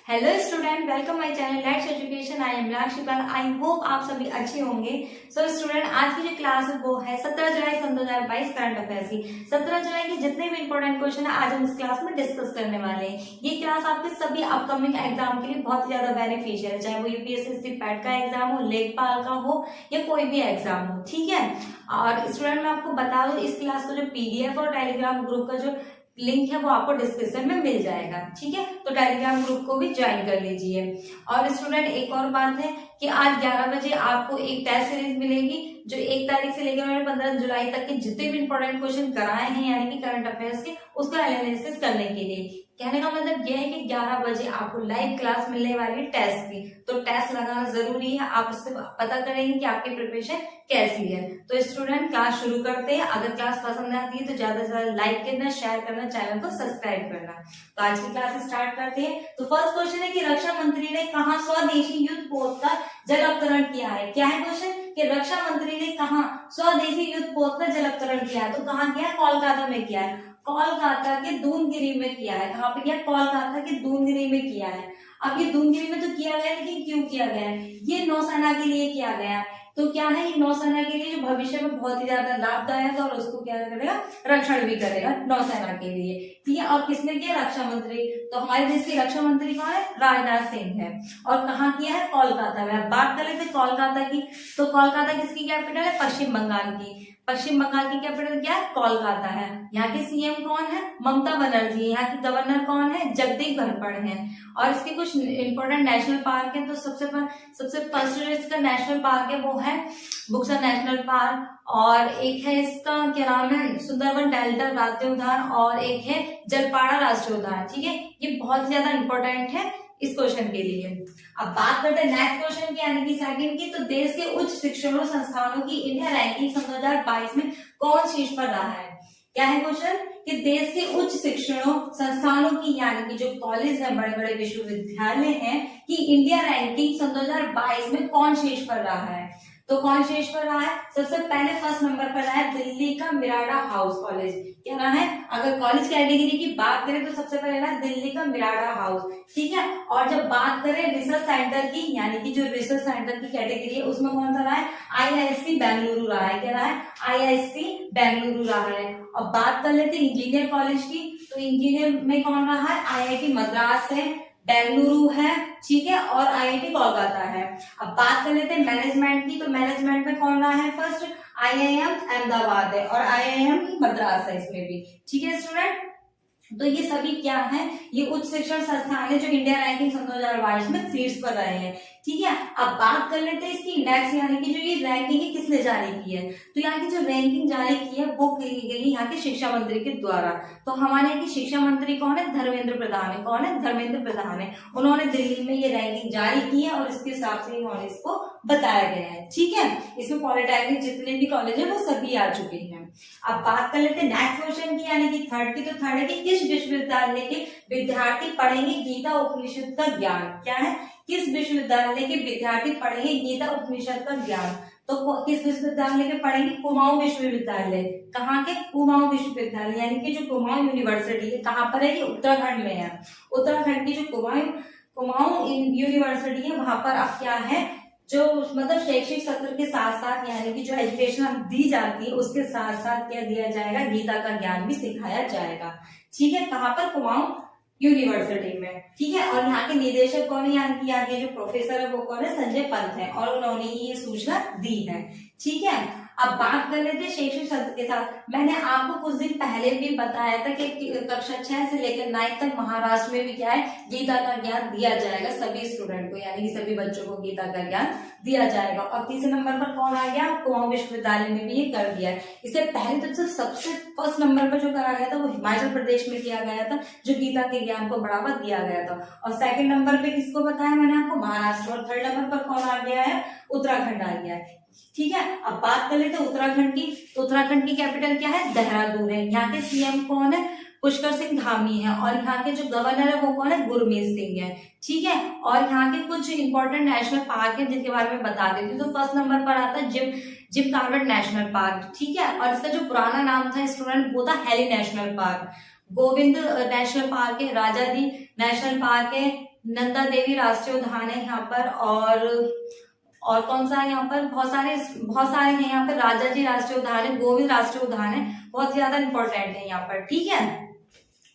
Hello student, welcome my channel let's education. I am Lakshipa. I hope आप सभी अच्छे होंगे। सो स्टूडेंट, आज की जो क्लास है वो है 17 जुलाई सन 2022 करंट अफेयर्स की। 17 जुलाई के जितने भी इंपॉर्टेंट क्वेश्चन है आज हम इस क्लास में डिस्कस करने वाले हैं। ये क्लास आपके सभी अपकमिंग एग्जाम के लिए बहुत ही ज्यादा बेनिफिशियल है, चाहे वो यूपीएससी पैट का एग्जाम हो, लेखपाल का हो या कोई भी एग्जाम हो। ठीक है। और स्टूडेंट मैं आपको बता दूं, इस क्लास का जो पीडीएफ और टेलीग्राम ग्रुप का जो लिंक है वो आपको डिस्क्रिप्शन में मिल जाएगा। ठीक है, तो टेलीग्राम ग्रुप को भी ज्वाइन कर लीजिए। और स्टूडेंट एक और बात है कि आज 11 बजे आपको एक टेस्ट सीरीज मिलेगी जो 1 तारीख से लेकर मैंने 15 जुलाई तक के जितने भी इंपॉर्टेंट क्वेश्चन कराए हैं यानी कि करंट अफेयर्स के, उसका एनालिसिस करने के लिए। कहने का मतलब यह है कि 11 बजे आपको लाइव क्लास मिलने वाली टेस्ट की, तो टेस्ट लगाना जरूरी है। आप उससे पता करेंगे कि आपकी प्रिपरेशन कैसी है। तो स्टूडेंट क्लास शुरू करते हैं। अगर क्लास पसंद आती है तो ज्यादा से ज्यादा लाइक करना, शेयर करना, चैनल को सब्सक्राइब करना। तो आज की क्लास स्टार्ट करते हैं। तो फर्स्ट क्वेश्चन है कि रक्षा मंत्री ने कहा स्वदेशी युद्ध पोत का जल अवतरण किया है। क्या है क्वेश्चन कि रक्षा मंत्री ने कहा स्वदेशी युद्ध पोत का जल अवतरण किया है। तो कहाँ किया है? कोलकाता में किया है। कोलकाता के दूनगिरी में किया है। कहाँ पे किया? कोलकाता के दूनगिरी में किया है। अब ये दूनगिरी में तो किया गया, लेकिन क्यों किया गया है? ये नौसेना के लिए किया गया है। तो क्या है, ये नौसेना के लिए जो भविष्य में बहुत ही ज्यादा लाभदायक है और उसको क्या करेगा, रक्षण भी करेगा नौसेना के लिए। ठीक है। और किसने किया? रक्षा मंत्री। तो हमारे देश के रक्षा मंत्री कौन है? राजनाथ सिंह है। और कहाँ किया है? कोलकाता में। अब बात कर लेते कोलकाता की। तो कोलकाता किसकी कैपिटल है? पश्चिम बंगाल की। पश्चिम बंगाल की कैपिटल क्या है? कोलकाता है। यहाँ के सीएम कौन है? ममता बनर्जी। यहाँ के गवर्नर कौन है? जगदीप धनखड़ है। और इसके कुछ इंपॉर्टेंट नेशनल पार्क है। तो सबसे फर्स्ट जो इसका नेशनल पार्क है वो है बुक्सर नेशनल पार्क, और एक है इसका क्या नाम है, सुंदरबन डेल्टा राष्ट्रीय उद्यान, और एक है जलपाड़ा राष्ट्रीय उद्यान। ठीक है, ये बहुत ज्यादा इंपॉर्टेंट है इस क्वेश्चन के लिए। अब बात करते हैं नेक्स्ट क्वेश्चन की यानी कि सेकंड की। तो देश के उच्च शिक्षण संस्थानों की इंडिया रैंकिंग सन 2022 में कौन शीर्ष पर रहा है? क्या है क्वेश्चन कि देश के उच्च शिक्षण संस्थानों की यानी कि जो कॉलेज है, बड़े बड़े विश्वविद्यालय हैं, कि इंडिया रैंकिंग सन 2022 में कौन शीर्ष पर रहा है? तो कौन शीर्ष पर रहा है? सबसे पहले फर्स्ट नंबर पर रहा है दिल्ली का मिराडा हाउस कॉलेज। क्या रहा है? अगर कॉलेज कैटेगरी की बात करें तो सबसे पहले रहा है दिल्ली का मिराडा हाउस। ठीक है। और जब बात करें रिसर्च सेंटर की यानी कि जो रिसर्च सेंटर की कैटेगरी है उसमें कौन सा रहा है? आईआईएससी बेंगलुरु रहा है। क्या रहा है? आईआईएससी बेंगलुरु रहा है। अब बात कर लेते हैं इंजीनियर कॉलेज की। तो इंजीनियर में कौन रहा है? आईआईटी मद्रास है, बेंगलुरु है, ठीक है, और आईआईटी कोलकाता है। अब बात कर लेते हैं मैनेजमेंट की। तो मैनेजमेंट में कौन रहा है? फर्स्ट आईआईएम अहमदाबाद है और आईआईएम मद्रास है इसमें भी। ठीक है स्टूडेंट, तो ये सभी क्या है? ये उच्च शिक्षण संस्थान है जो इंडिया रैंकिंग सन 2022 में शीर्ष पर रहे हैं। ठीक है। अब बात कर लेते हैं इसकी इंडेक्स यानी कि जो ये रैंकिंग है किसने जारी की है? तो यहाँ की जो रैंकिंग जारी की है वो की गई यहाँ के शिक्षा मंत्री के द्वारा। तो हमारे यहाँ की शिक्षा मंत्री कौन है? धर्मेंद्र प्रधान है। कौन है? धर्मेंद्र प्रधान है। उन्होंने दिल्ली में ये रैंकिंग जारी की है और इसके हिसाब से उन्होंने इसको बताया गया है। ठीक है। इसमें पॉलिटेक्निक जितने भी कॉलेज है वो सभी आ चुके हैं। अब बात कर लेते हैं नेक्स्ट क्वेश्चन की यानी कि थर्ड की। तो थर्ड है कि किस विश्वविद्यालय के विद्यार्थी पढ़ेंगे गीता उपनिषद का ज्ञान? क्या है? किस विश्वविद्यालय के विद्यार्थी पढ़ेंगे गीता उपनिषद का ज्ञान? तो किस विश्वविद्यालय के पढ़ेंगे? कुमाऊं विश्वविद्यालय। कहाँ के? कुमाऊं विश्वविद्यालय यानी कि जो कुमाऊं यूनिवर्सिटी है कहाँ पर है? ये उत्तराखंड में है। उत्तराखंड की जो कुमाऊं यूनिवर्सिटी है वहां पर अब क्या है, जो मतलब शैक्षिक सत्र के साथ साथ यानी कि जो एजुकेशन दी जाती है उसके साथ साथ क्या दिया जाएगा? गीता का ज्ञान भी सिखाया जाएगा। ठीक है। कहाँ पर? कुमाऊं यूनिवर्सिटी में। ठीक है। और यहाँ के निदेशक कौन है? यहाँ के जो प्रोफेसर है वो कौन है? संजय पंत है और उन्होंने ही ये सूचना दी है। ठीक है। अब बात कर लेते हैं शैक्षिक सत्र के साथ। मैंने आपको कुछ दिन पहले भी बताया था कि कक्षा 6 से लेकर 9 तक महाराष्ट्र में भी क्या है, गीता का ज्ञान दिया जाएगा सभी स्टूडेंट को यानी कि सभी बच्चों को गीता का ज्ञान दिया जाएगा। और तीसरे नंबर पर कौन आ गया? कुमाऊं विश्वविद्यालय में भी ये कर दिया है। इससे पहले तो सबसे फर्स्ट नंबर पर जो करा गया था वो हिमाचल प्रदेश में किया गया था, जो गीता के ज्ञान को बढ़ावा दिया गया था। और सेकंड नंबर पे किसको बताया मैंने आपको? महाराष्ट्र। और थर्ड नंबर पर कौन आ गया है? उत्तराखंड आ गया है। ठीक है। अब बात कर लेते हैं उत्तराखंड की। तो उत्तराखंड की कैपिटल क्या है? देहरादून है। यहाँ के सीएम कौन है? पुष्कर सिंह धामी है। और यहाँ के जो गवर्नर है वो कौन है? गुरमीत सिंह है। ठीक है। और यहाँ के कुछ इंपॉर्टेंट नेशनल पार्क है जिनके बारे में बता देती हूँ। तो फर्स्ट नंबर पर आता है जिम कॉर्बेट नेशनल पार्क। ठीक है। और इसका जो पुराना नाम था स्टूडेंट वो था heli national park. Govind national park है, राजाजी नेशनल पार्क है, नंदा देवी राष्ट्रीय उद्यान है यहाँ पर, और कौन सा है यहाँ पर, बहुत सारे हैं यहाँ पर, राजाजी राष्ट्रीय उद्यान है, गोविंद राष्ट्रीय उद्यान है, बहुत ज्यादा इंपॉर्टेंट है यहाँ पर, ठीक है।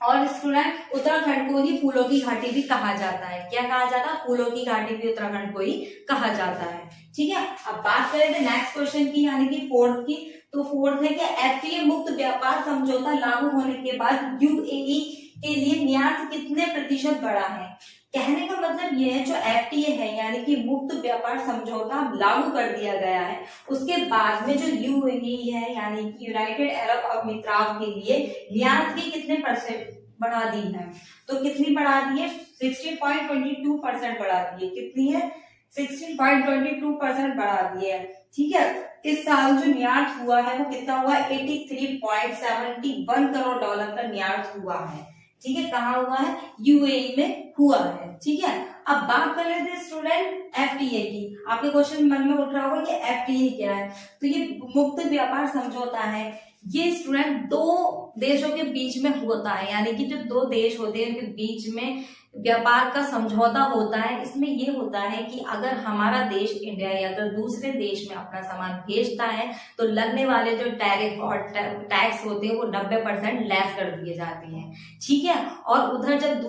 और स्टूडेंट उत्तराखंड को ही फूलों की घाटी भी कहा जाता है। क्या कहा जाता है? फूलों की घाटी भी उत्तराखंड को ही कहा जाता है, ठीक है। अब बात करें थे नेक्स्ट क्वेश्चन की, यानी कि फोर्थ की। तो फोर्थ है कि एफटीए मुक्त व्यापार समझौता लागू होने के बाद यूएई के लिए निर्यात कितने प्रतिशत बढ़ा है? कहने का मतलब ये है, जो एफटीए है यानी कि मुक्त व्यापार समझौता लागू कर दिया गया है, उसके बाद में जो यूएई है यानी कि यूनाइटेड अरब अमीरात के लिए निर्यात की कितने परसेंट बढ़ा दी है? तो कितनी बढ़ा दी है? 16.22% बढ़ा दी है। कितनी है? 16.22% बढ़ा दी है, ठीक है। इस साल जो निर्यात हुआ है वो कितना हुआ? 83.71 करोड़ डॉलर का निर्यात हुआ है, ठीक है। कहाँ हुआ है? यूएई में हुआ है, ठीक है। अब बात कर लेते हैं स्टूडेंट एफटीए की। आपके क्वेश्चन मन में उठ रहा होगा कि एफटीए क्या है। तो ये मुक्त व्यापार समझौता है, ये स्टूडेंट दो देशों के बीच में होता है, यानी कि जो दो देश होते हैं उनके बीच में व्यापार का समझौता होता है। इसमें ये होता है कि अगर हमारा देश इंडिया या अगर दूसरे देश में अपना सामान भेजता है तो लगने वाले जो टैरिफ और टैक्स होते हैं वो 90% लेस कर दिए जाते हैं, ठीक है। और उधर जब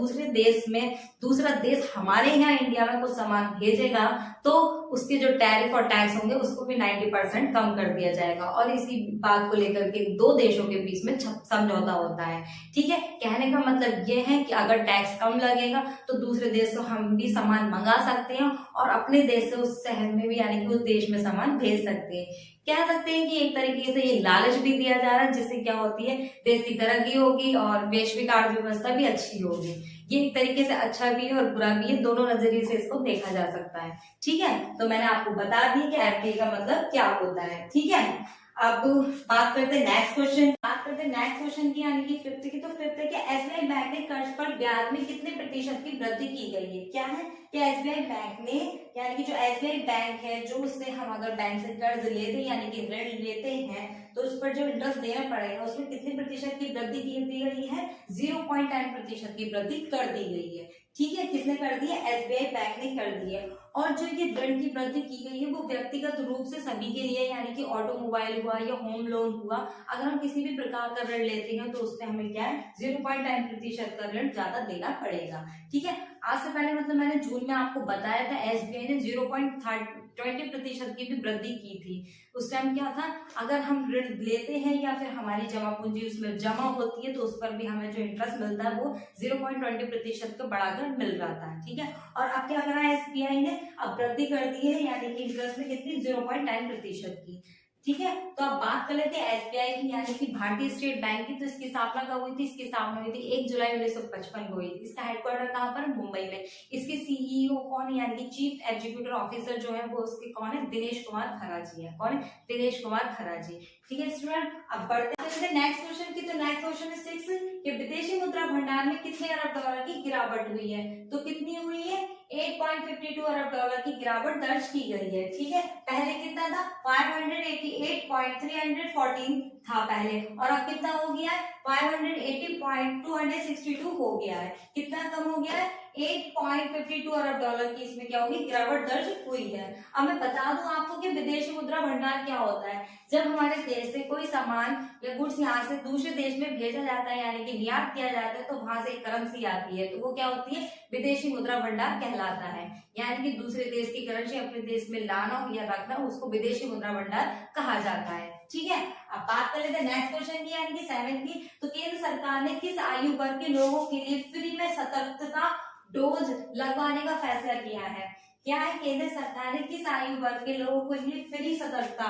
दूसरा देश हमारे यहाँ इंडिया में कुछ सामान भेजेगा तो उसके जो टैरिफ और टैक्स होंगे उसको भी 90% कम कर दिया जाएगा। और इसी बात को लेकर के दो देशों के बीच में समझौता होता है, ठीक है। कहने का मतलब ये है कि अगर टैक्स कम लगेगा तो दूसरे देश से हम भी सामान मंगा सकते हैं और अपने देश से उस शहर में भी यानी कि उस देश में सामान भेज सकते हैं। कह सकते हैं कि एक तरीके से ये लालच भी दिया जा रहा है, जिससे क्या होती है, देश की तरक्की होगी और वैश्विक अर्थव्यवस्था भी अच्छी होगी। ये एक तरीके से अच्छा भी है और बुरा भी है, दोनों नजरिए से इसको देखा जा सकता है, ठीक है। तो मैंने आपको बता दी कि एफटीए का मतलब क्या होता है, ठीक है। अब बात करते हैं नेक्स्ट क्वेश्चन की, यानी कि फिफ्थ की। तो फिफ्थ है कि एसबीआई बैंक ने कर्ज पर ब्याज में कितने प्रतिशत की वृद्धि की गई है? क्या है कि एसबीआई बैंक ने, यानी कि जो एसबीआई बैंक है, जो उससे हम अगर बैंक से कर्ज लेते हैं यानी कि ऋण लेते हैं तो उस पर जो इंटरेस्ट देना पड़ेगा उसमें कितने प्रतिशत की वृद्धि की दी गई है? 0.10% की वृद्धि कर दी गई है, ठीक है। किसने कर दी है? एसबीआई बैंक ने कर दी है। और जो ये ऋण की वृद्धि की गई है वो व्यक्तिगत रूप से सभी के लिए, यानी कि ऑटोमोबाइल हुआ या होम लोन हुआ, अगर हम किसी भी प्रकार का ऋण लेते हैं तो उसमें हमें क्या है, 0.10% का ऋण ज्यादा देना पड़ेगा, ठीक है। आज से पहले मतलब मैंने जून में आपको बताया था एसबीआई ने 0.20% की भी वृद्धि की थी। उस टाइम क्या था, अगर हम ऋण लेते हैं या फिर हमारी जमा पूंजी उसमें जमा होती है तो उस पर भी हमें जो इंटरेस्ट मिलता है वो 0.20% का बढ़ाकर मिल रहा है, ठीक है। और अब क्या करा है एसबीआई ने? अब वृद्धि कर दी है, यानी कि इंटरेस्ट में कितनी? 0.10% की, ठीक है। तो अब बात कर लेते हैं एसबीआई की, यानी कि भारतीय स्टेट बैंक की। तो इसकी स्थापना कब हुई थी? इसकी स्थापना हुई थी 1 जुलाई 1955 को हुई थी। इसका हेडक्वार्टर कहाँ पर? मुंबई में। इसके सीईओ कौन है, यानी कि चीफ एग्जीक्यूटिव ऑफिसर जो है वो उसके कौन है? दिनेश कुमार खरा जी है। कौन है? दिनेश कुमार खरा जी, ठीक है स्टूडेंट। अब बढ़ते हैं नेक्स्ट क्वेश्चन की। तो नेक्स्ट क्वेश्चन है 6 कि विदेशी मुद्रा भंडार में कितने अरब डॉलर की गिरावट हुई है? तो कितनी हुई है? 8.52 अरब डॉलर की गिरावट दर्ज की गई है, ठीक है। पहले कितना था? 588.314 था पहले, और अब कितना हो गया है? 580.262 हो गया है। कितना कम हो गया है? 8.52 अरब डॉलर की इसमें क्या होगी? गिरावट दर्ज हुई है। अब मैं बता दूं आपको कि विदेशी मुद्रा भंडार क्या होता है। जब हमारे देश से कोई सामान या गुड्स यहाँ से दूसरे देश में भेजा जाता है यानी कि निर्यात किया जाता है तो वहां से एक करेंसी आती है, तो वो क्या होती है? विदेशी मुद्रा भंडार कहलाता है। यानी कि दूसरे देश की करेंसी अपने देश में लाना या रखना, उसको विदेशी मुद्रा भंडार कहा जाता है, ठीक है। अब बात कर लेते हैं नेक्स्ट क्वेश्चन की, यानी कि 7 की। तो केंद्र सरकार ने किस आयु वर्ग के लोगों के लिए फ्री में सतर्कता डोज लगवाने का फैसला किया है? क्या है? केंद्र सरकार ने किस आयु वर्ग के लोगों के लिए फ्री सतर्कता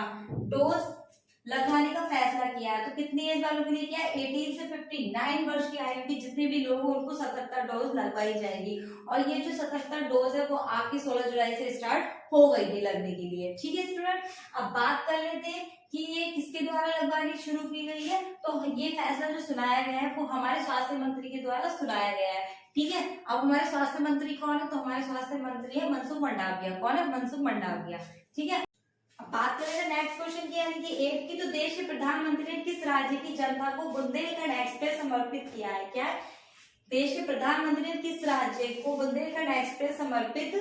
डोज लगवाने का फैसला किया है? तो कितनी एज वालों के लिए किया है? 18 से 59 वर्ष की आयु के जितने भी लोग हैं उनको सतर्कता डोज लगवाई जाएगी। और ये जो सतर्कता डोज है वो आपकी 16 जुलाई से स्टार्ट हो गई है लगने के लिए, ठीक है स्टूडेंट। अब बात कर लेते हैं कि ये किसके द्वारा लगवानी शुरू की गई है। तो ये फैसला जो सुनाया गया है वो हमारे स्वास्थ्य मंत्री के द्वारा सुनाया गया है, ठीक है। अब हमारे स्वास्थ्य मंत्री कौन है? तो हमारे स्वास्थ्य मंत्री है मनसुख मंडाविया। कौन है? मनसुख मंडाविया, ठीक है। अब अब बात करें नेक्स्ट क्वेश्चन की, यानी कि 8 की, तो देश के प्रधानमंत्री ने किस राज्य की जनता को बुंदेलखंड एक्सप्रेस समर्पित किया है? क्या है? देश के प्रधानमंत्री ने किस राज्य को बुंदेलखंड एक्सप्रेस समर्पित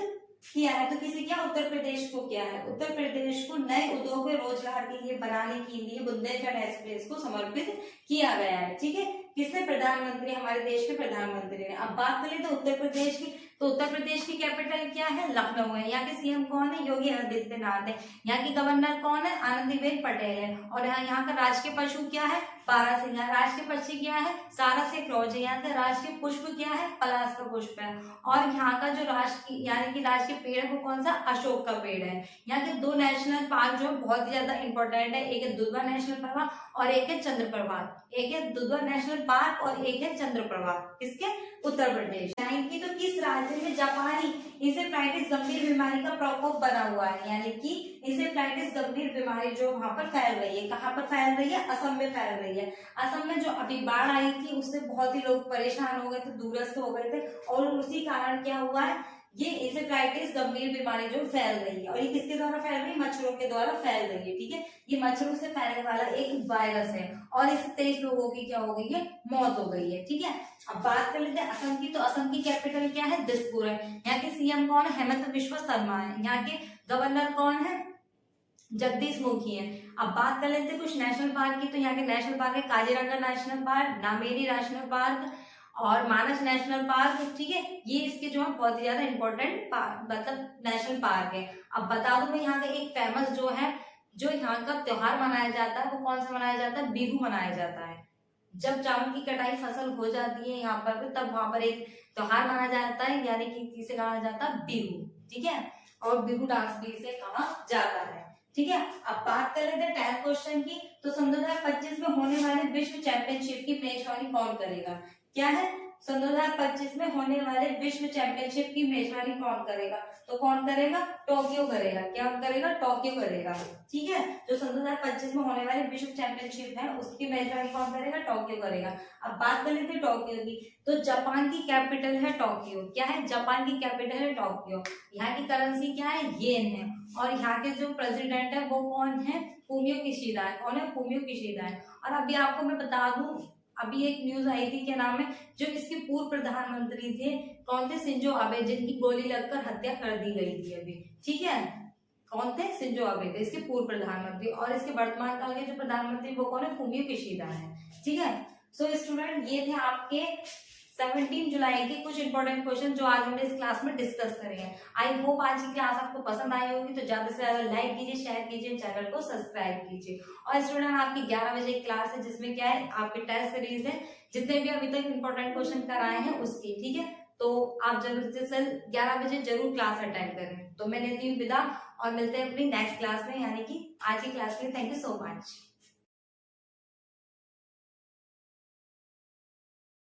किया है? तो किसी क्या, उत्तर प्रदेश को किया है। उत्तर प्रदेश को नए उद्योग व रोजगार के लिए बनाने के लिए बुंदेलखंड एक्सप्रेस को समर्पित किया गया है। ठीक है, किसने? प्रधानमंत्री, हमारे देश के प्रधानमंत्री ने। अब बात करें तो उत्तर प्रदेश की, तो उत्तर प्रदेश की कैपिटल क्या है? लखनऊ है। यहाँ के सीएम कौन है? योगी आदित्यनाथ है। यहाँ की गवर्नर कौन है? आनंदीबेन पटेल है। और यहाँ का राष्ट्रीय पशु क्या है? बारहसिंगा। राष्ट्रीय पक्षी क्या है? सारस एक रोज है। यहाँ का राष्ट्रीय पुष्प क्या है? पलाश का पुष्प है। और यहाँ का जो राष्ट्रीय यानी कि राष्ट्रीय पेड़ है वो कौन सा? अशोक का पेड़ है। यहाँ के 2 नेशनल पार्क जो बहुत ही ज्यादा इंपॉर्टेंट है, एक है दुधवा नेशनल पार्क और एक है चंद्रप्रभा। एक है दुधवा नेशनल पार्क और एक है चंद्रप्रभा। किसके? उत्तर प्रदेश। की, तो किस राज्य में जापानी इंसेफ्लाइटिस गंभीर बीमारी का प्रकोप बना हुआ है? यानी कि इंसेफ्लाइटिस गंभीर बीमारी जो वहां पर फैल रही है, कहाँ पर फैल रही है? असम में फैल रही है। असम में जो अभी बाढ़ आई थी उससे बहुत ही लोग परेशान हो गए थे, दूरस्थ हो गए थे, और उसी कारण क्या हुआ है? ये इंसेफ्लाइटिस गंभीर बीमारी जो फैल रही है, और ये किसके द्वारा फैल रही है? मच्छरों के द्वारा फैल रही है। ठीक है, ये मच्छरों से फैलने वाला एक वायरस है, और इससे 23 लोगों की क्या हो गई है? मौत हो गई है। ठीक है, अब बात कर लेते हैं असम की, तो असम की कैपिटल क्या है? दिसपुर है। यहाँ के सीएम कौन है? हेमंत बिश्वा शर्मा है। यहाँ के गवर्नर कौन है? जगदीश मुखी है। अब बात कर लेते हैं कुछ नेशनल पार्क की, तो यहाँ के नेशनल पार्क है Kaziranga national park, Nameri national park और मानस नेशनल पार्क। ठीक है, ये इसके जो है बहुत ही ज्यादा इंपॉर्टेंट मतलब नेशनल पार्क है। अब बता दूं मैं, यहाँ का एक फेमस जो है, जो यहाँ का त्योहार मनाया जाता है वो कौन सा मनाया जाता है? बिहू मनाया जाता है। जब चावल की कटाई फसल हो जाती है यहाँ पर, तब वहां पर एक त्योहार मनाया जाता है, यानी कि किसे कहा जाता है? बिहू। ठीक है, और बिहू डांस भी इसे कहा जाता है। ठीक है, अब बात कर लेते हैं 10th क्वेश्चन की, तो सन 2025 में होने वाले विश्व चैंपियनशिप की मेजबानी कौन करेगा? क्या है? सन 2025 में होने वाले विश्व चैंपियनशिप की मेजबानी कौन करेगा? तो कौन करेगा? टोक्यो करेगा। क्या करेगा? टोक्यो करेगा। ठीक है, जो सन 2025 में होने वाले विश्व चैंपियनशिप है उसकी मेजबानी कौन करेगा? टोक्यो करेगा। अब बात कर लेते हैं टोक्यो की, तो जापान की कैपिटल है टोक्यो। क्या है? जापान की कैपिटल है टोक्यो। यहाँ की करेंसी क्या है? येन है। और यहाँ के जो प्रेसिडेंट है वो कौन है? फूमियो किशिदा है। कौन है? फूमियो किशिदा है। और अभी आपको मैं बता दूं, अभी एक न्यूज आई थी, क्या नाम है, जो इसके पूर्व प्रधानमंत्री थे, कौन थे? शिंजो आबे, जिनकी गोली लगकर हत्या कर दी गई थी अभी। ठीक है, कौन थे? शिंजो आबे थे इसके पूर्व प्रधानमंत्री, और इसके वर्तमान काल के जो प्रधानमंत्री वो कौन है? फूमियो किशिदा है। ठीक है, सो स्टूडेंट ये थे आपके 17 जुलाई के कुछ इंपॉर्टेंट क्वेश्चन जो आज हमने इस क्लास में डिस्कस करे हैं। आई होप आज की क्लास आपको पसंद आई होगी, तो ज्यादा से ज्यादा लाइक कीजिए, शेयर कीजिए, चैनल को सब्सक्राइब कीजिए। और स्टूडेंट आपकी 11 बजे क्लास है, जिसमें क्या है? आपके टेस्ट सीरीज है, जितने भी अभी तक इंपॉर्टेंट क्वेश्चन कराए हैं उसकी। ठीक है, तो आप जरूर से 11 बजे जरूर क्लास अटेंड करें। तो मैं लेती हूँ विदा, और मिलते हैं अपनी नेक्स्ट क्लास में, यानी कि आज की क्लास के लिए थैंक यू सो मच।